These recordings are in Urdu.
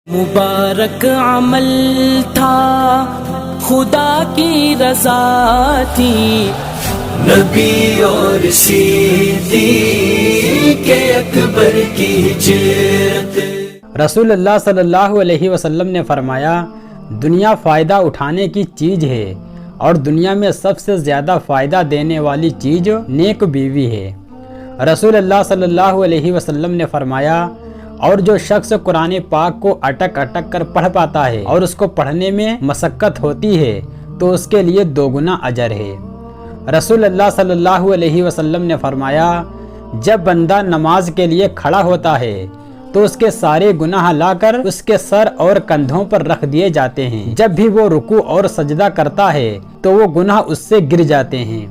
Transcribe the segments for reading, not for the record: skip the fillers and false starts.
مبارک عمل تھا، خدا کی رضا تھی، نبی اور صدیق اکبر کی ہجرت۔ رسول اللہ صلی اللہ علیہ وسلم نے فرمایا، دنیا فائدہ اٹھانے کی چیز ہے اور دنیا میں سب سے زیادہ فائدہ دینے والی چیز نیک بیوی ہے۔ رسول اللہ صلی اللہ علیہ وسلم نے فرمایا، اور جو شخص قرآن پاک کو اٹک اٹک کر پڑھ پاتا ہے اور اس کو پڑھنے میں مشقت ہوتی ہے تو اس کے لیے 2 گنا اجر ہے۔ رسول اللہ صلی اللہ علیہ وسلم نے فرمایا، جب بندہ نماز کے لیے کھڑا ہوتا ہے تو اس کے سارے گناہ لا کر اس کے سر اور کندھوں پر رکھ دیے جاتے ہیں۔ جب بھی وہ رکوع اور سجدہ کرتا ہے تو وہ گناہ اس سے گر جاتے ہیں۔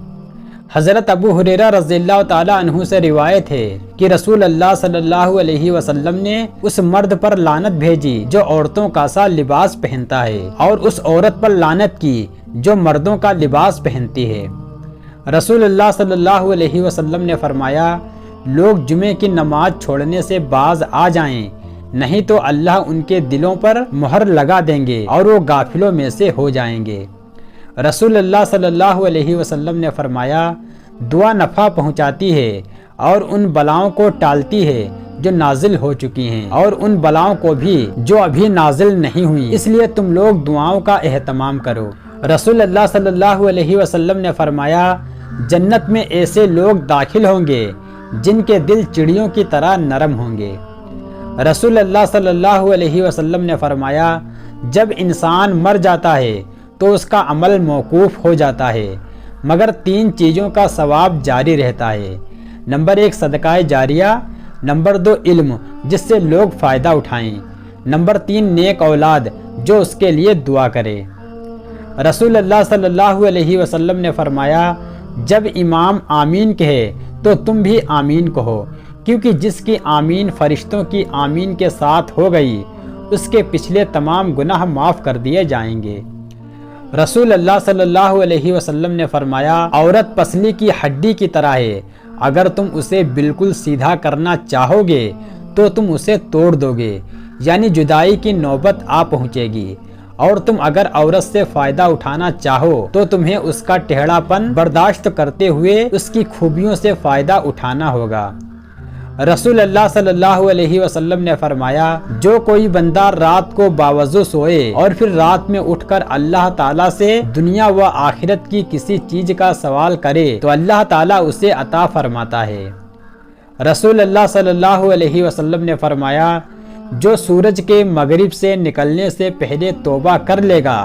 حضرت ابو ہریرہ رضی اللہ تعالیٰ عنہ سے روایت ہے کہ رسول اللہ صلی اللہ علیہ وسلم نے اس مرد پر لعنت بھیجی جو عورتوں کا سا لباس پہنتا ہے، اور اس عورت پر لعنت کی جو مردوں کا لباس پہنتی ہے۔ رسول اللہ صلی اللہ علیہ وسلم نے فرمایا، لوگ جمعے کی نماز چھوڑنے سے باز آ جائیں، نہیں تو اللہ ان کے دلوں پر مہر لگا دیں گے اور وہ غافلوں میں سے ہو جائیں گے۔ رسول اللہ صلی اللہ علیہ وسلم نے فرمایا، دعا نفع پہنچاتی ہے اور ان بلاؤں کو ٹالتی ہے جو نازل ہو چکی ہیں، اور ان بلاؤں کو بھی جو ابھی نازل نہیں ہوئی، اس لیے تم لوگ دعاؤں کا اہتمام کرو۔ رسول اللہ صلی اللہ علیہ وسلم نے فرمایا، جنت میں ایسے لوگ داخل ہوں گے جن کے دل چڑیوں کی طرح نرم ہوں گے۔ رسول اللہ صلی اللہ علیہ وسلم نے فرمایا، جب انسان مر جاتا ہے تو اس کا عمل موقوف ہو جاتا ہے، مگر 3 چیزوں کا ثواب جاری رہتا ہے۔ نمبر 1 صدقہ جاریہ، نمبر 2 علم جس سے لوگ فائدہ اٹھائیں، نمبر 3 نیک اولاد جو اس کے لیے دعا کرے۔ رسول اللہ صلی اللہ علیہ وسلم نے فرمایا، جب امام آمین کہے تو تم بھی آمین کہو، کیونکہ جس کی آمین فرشتوں کی آمین کے ساتھ ہو گئی اس کے پچھلے تمام گناہ معاف کر دیے جائیں گے۔ رسول اللہ صلی اللہ علیہ وسلم نے فرمایا، عورت پسلی کی ہڈی کی طرح ہے، اگر تم اسے بالکل سیدھا کرنا چاہو گے تو تم اسے توڑ دو گے، یعنی جدائی کی نوبت آ پہنچے گی، اور تم اگر عورت سے فائدہ اٹھانا چاہو تو تمہیں اس کا ٹیڑھا پن برداشت کرتے ہوئے اس کی خوبیوں سے فائدہ اٹھانا ہوگا۔ رسول اللہ صلی اللہ علیہ وسلم نے فرمایا، جو کوئی بندہ رات کو باوضو سوئے اور پھر رات میں اٹھ کر اللہ تعالیٰ سے دنیا و آخرت کی کسی چیز کا سوال کرے تو اللہ تعالیٰ اسے عطا فرماتا ہے۔ رسول اللہ صلی اللہ علیہ وسلم نے فرمایا، جو سورج کے مغرب سے نکلنے سے پہلے توبہ کر لے گا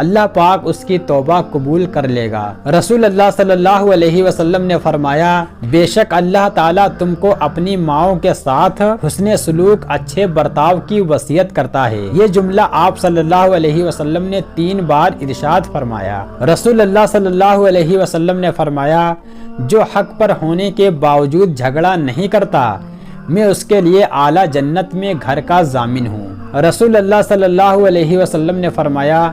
اللہ پاک اس کی توبہ قبول کر لے گا۔ رسول اللہ صلی اللہ علیہ وسلم نے فرمایا، بے شک اللہ تعالیٰ تم کو اپنی ماؤں کے ساتھ حسن سلوک اچھے برتاؤ کی وصیت کرتا ہے۔ یہ جملہ آپ صلی اللہ علیہ وسلم نے 3 بار ارشاد فرمایا۔ رسول اللہ صلی اللہ علیہ وسلم نے فرمایا، جو حق پر ہونے کے باوجود جھگڑا نہیں کرتا میں اس کے لیے اعلیٰ جنت میں گھر کا ضامن ہوں۔ رسول اللہ صلی اللہ علیہ وسلم نے فرمایا،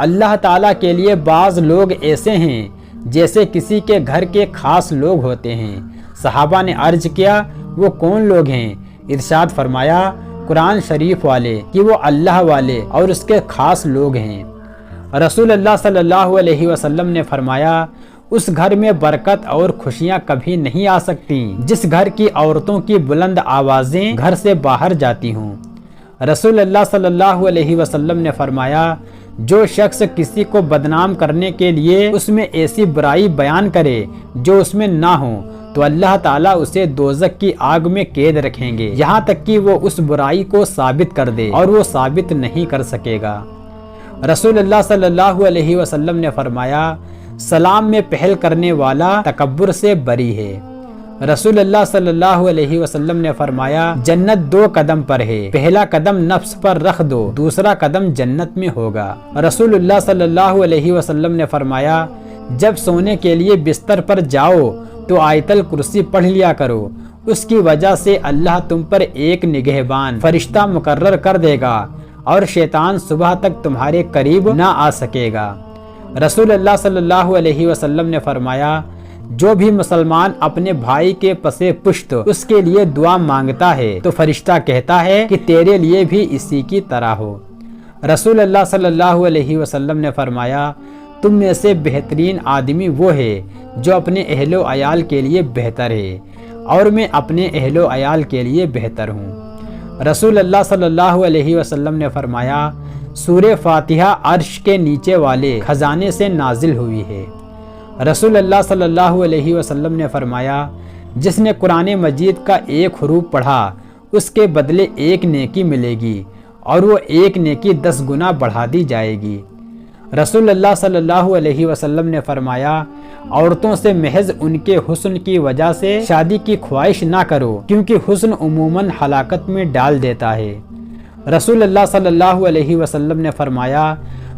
اللہ تعالیٰ کے لیے بعض لوگ ایسے ہیں جیسے کسی کے گھر کے خاص لوگ ہوتے ہیں۔ صحابہ نے عرض کیا، وہ کون لوگ ہیں؟ ارشاد فرمایا، قرآن شریف والے، کہ وہ اللہ والے اور اس کے خاص لوگ ہیں۔ رسول اللہ صلی اللہ علیہ وسلم نے فرمایا، اس گھر میں برکت اور خوشیاں کبھی نہیں آ سکتی جس گھر کی عورتوں کی بلند آوازیں گھر سے باہر جاتی ہوں۔ رسول اللہ صلی اللہ علیہ وسلم نے فرمایا، جو شخص کسی کو بدنام کرنے کے لیے اس میں ایسی برائی بیان کرے جو اس میں نہ ہو تو اللہ تعالیٰ اسے دوزخ کی آگ میں قید رکھیں گے، یہاں تک کہ وہ اس برائی کو ثابت کر دے، اور وہ ثابت نہیں کر سکے گا۔ رسول اللہ صلی اللہ علیہ وسلم نے فرمایا، سلام میں پہل کرنے والا تکبر سے بری ہے۔ رسول اللہ صلی اللہ علیہ وسلم نے فرمایا، جنت 2 قدم پر ہے، پہلا قدم نفس پر رکھ دو، دوسرا قدم جنت میں ہوگا۔ رسول اللہ صلی اللہ علیہ وسلم نے فرمایا، جب سونے کے لیے بستر پر جاؤ تو آیت الکرسی پڑھ لیا کرو، اس کی وجہ سے اللہ تم پر ایک نگہبان فرشتہ مقرر کر دے گا اور شیطان صبح تک تمہارے قریب نہ آ سکے گا۔ رسول اللہ صلی اللہ علیہ وسلم نے فرمایا، جو بھی مسلمان اپنے بھائی کے پسے پشت اس کے لیے دعا مانگتا ہے تو فرشتہ کہتا ہے کہ تیرے لیے بھی اسی کی طرح ہو۔ رسول اللہ صلی اللہ علیہ وسلم نے فرمایا، تم میں سے بہترین آدمی وہ ہے جو اپنے اہل و عیال کے لیے بہتر ہے، اور میں اپنے اہل و عیال کے لیے بہتر ہوں۔ رسول اللہ صلی اللہ علیہ وسلم نے فرمایا، سورہ فاتحہ عرش کے نیچے والے خزانے سے نازل ہوئی ہے۔ رسول اللہ صلی اللہ علیہ وسلم نے فرمایا، جس نے قرآن مجید کا ایک حروف پڑھا اس کے بدلے ایک نیکی ملے گی، اور وہ ایک نیکی 10 گنا بڑھا دی جائے گی۔ رسول اللہ صلی اللہ علیہ وسلم نے فرمایا، عورتوں سے محض ان کے حسن کی وجہ سے شادی کی خواہش نہ کرو، کیونکہ حسن عموماً ہلاکت میں ڈال دیتا ہے۔ رسول اللہ صلی اللہ علیہ وسلم نے فرمایا،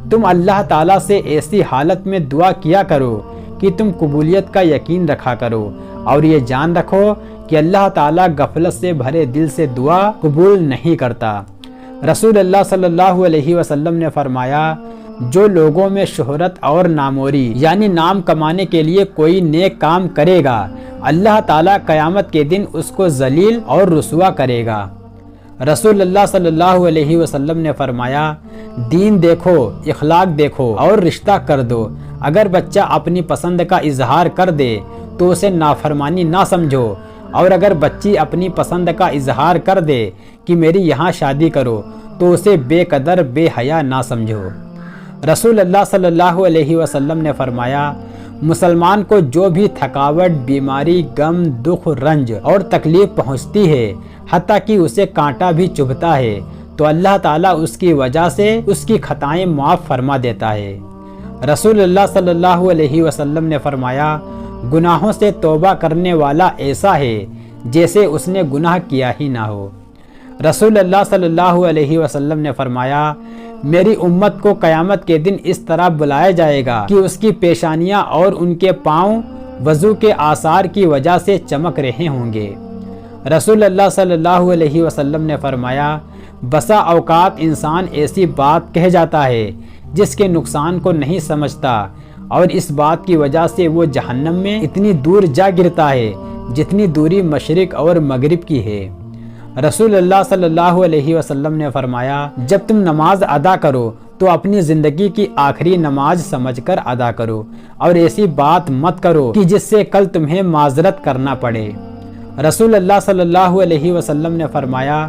تم اللہ تعالیٰ سے ایسی حالت میں دعا کیا کرو کہ تم قبولیت کا یقین رکھا کرو، اور یہ جان رکھو کہ اللہ تعالیٰ غفلت سے بھرے دل سے دعا قبول نہیں کرتا۔ رسول اللہ صلی اللہ علیہ وسلم نے فرمایا، جو لوگوں میں شہرت اور ناموری یعنی نام کمانے کے لیے کوئی نیک کام کرے گا، اللہ تعالیٰ قیامت کے دن اس کو ذلیل اور رسوا کرے گا۔ رسول اللہ صلی اللہ علیہ وسلم نے فرمایا، دین دیکھو، اخلاق دیکھو اور رشتہ کر دو۔ اگر بچہ اپنی پسند کا اظہار کر دے تو اسے نافرمانی نہ سمجھو، اور اگر بچی اپنی پسند کا اظہار کر دے کہ میری یہاں شادی کرو تو اسے بے قدر بے حیا نہ سمجھو۔ رسول اللہ صلی اللہ علیہ وسلم نے فرمایا، مسلمان کو جو بھی تھکاوٹ، بیماری، غم، دکھ، رنج اور تکلیف پہنچتی ہے، حتیٰ کہ اسے کانٹا بھی چبھتا ہے، تو اللہ تعالیٰ اس کی وجہ سے اس کی خطائیں معاف فرما دیتا ہے۔ رسول اللہ صلی اللہ علیہ وسلم نے فرمایا، گناہوں سے توبہ کرنے والا ایسا ہے جیسے اس نے گناہ کیا ہی نہ ہو۔ رسول اللہ صلی اللہ علیہ وسلم نے فرمایا، میری امت کو قیامت کے دن اس طرح بلایا جائے گا کہ اس کی پیشانیاں اور ان کے پاؤں وضو کے آثار کی وجہ سے چمک رہے ہوں گے۔ رسول اللہ صلی اللہ علیہ وسلم نے فرمایا، بسا اوقات انسان ایسی بات کہہ جاتا ہے جس کے نقصان کو نہیں سمجھتا، اور اس بات کی وجہ سے وہ جہنم میں اتنی دور جا گرتا ہے جتنی دوری مشرق اور مغرب کی ہے۔ رسول اللہ صلی اللہ علیہ وسلم نے فرمایا، جب تم نماز ادا کرو تو اپنی زندگی کی آخری نماز سمجھ کر ادا کرو، اور ایسی بات مت کرو کہ جس سے کل تمہیں معذرت کرنا پڑے۔ رسول اللہ صلی اللہ علیہ وسلم نے فرمایا،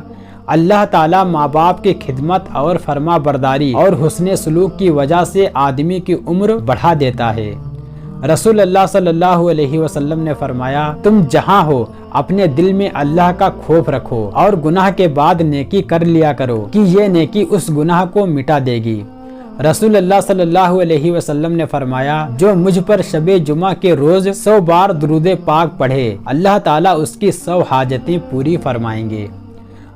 اللہ تعالیٰ ماں باپ کی خدمت اور فرما برداری اور حسن سلوک کی وجہ سے آدمی کی عمر بڑھا دیتا ہے۔ رسول اللہ صلی اللہ علیہ وسلم نے فرمایا، تم جہاں ہو اپنے دل میں اللہ کا خوف رکھو، اور گناہ کے بعد نیکی کر لیا کرو کہ یہ نیکی اس گناہ کو مٹا دے گی۔ رسول اللہ صلی اللہ علیہ وسلم نے فرمایا، جو مجھ پر شب جمعہ کے روز 100 بار درود پاک پڑھے، اللہ تعالیٰ اس کی 100 حاجتیں پوری فرمائیں گے۔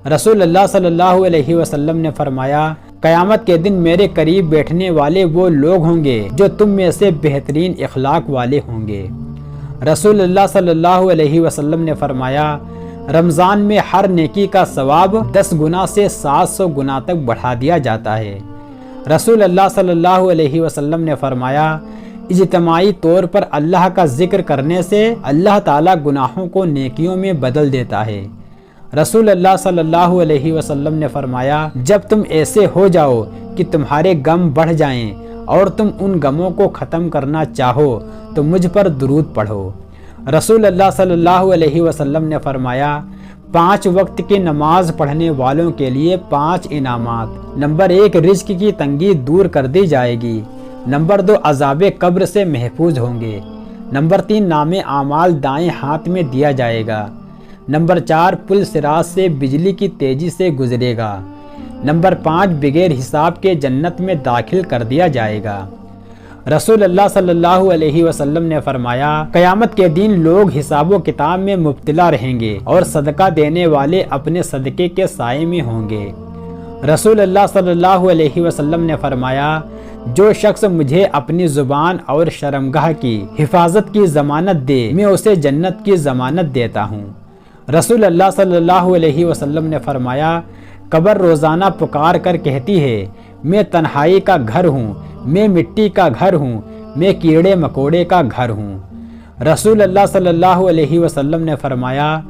رسول اللہ صلی اللہ علیہ وسلم نے فرمایا، قیامت کے دن میرے قریب بیٹھنے والے وہ لوگ ہوں گے جو تم میں سے بہترین اخلاق والے ہوں گے۔ رسول اللہ صلی اللہ علیہ وسلم نے فرمایا، رمضان میں ہر نیکی کا ثواب 10 گنا سے 700 گنا تک بڑھا دیا جاتا ہے۔ رسول اللہ صلی اللہ علیہ وسلم نے فرمایا، اجتماعی طور پر اللہ کا ذکر کرنے سے اللہ تعالیٰ گناہوں کو نیکیوں میں بدل دیتا ہے۔ رسول اللہ صلی اللہ علیہ وسلم نے فرمایا، جب تم ایسے ہو جاؤ کہ تمہارے غم بڑھ جائیں اور تم ان غموں کو ختم کرنا چاہو تو مجھ پر درود پڑھو۔ رسول اللہ صلی اللہ علیہ وسلم نے فرمایا، 5 وقت کی نماز پڑھنے والوں کے لیے 5 انعامات۔ نمبر 1، رزق کی تنگی دور کر دی جائے گی۔ نمبر 2، عذاب قبر سے محفوظ ہوں گے۔ نمبر 3، نام اعمال دائیں ہاتھ میں دیا جائے گا۔ نمبر 4، پل صراط سے بجلی کی تیزی سے گزرے گا۔ نمبر 5، بغیر حساب کے جنت میں داخل کر دیا جائے گا۔ رسول اللہ صلی اللہ علیہ وسلم نے فرمایا، قیامت کے دن لوگ حساب و کتاب میں مبتلا رہیں گے اور صدقہ دینے والے اپنے صدقے کے سائے میں ہوں گے۔ رسول اللہ صلی اللہ علیہ وسلم نے فرمایا، جو شخص مجھے اپنی زبان اور شرمگاہ کی حفاظت کی ضمانت دے، میں اسے جنت کی ضمانت دیتا ہوں۔ رسول اللہ صلی اللہ علیہ وسلم نے فرمایا، قبر روزانہ پکار کر کہتی ہے، میں تنہائی کا گھر ہوں، میں مٹی کا گھر ہوں، میں کیڑے مکوڑے کا گھر ہوں۔ رسول اللہ صلی اللہ علیہ وسلم نے فرمایا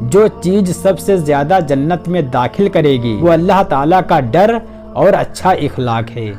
جو چیز سب سے زیادہ جنت میں داخل کرے گی وہ اللہ تعالیٰ کا ڈر اور اچھا اخلاق ہے۔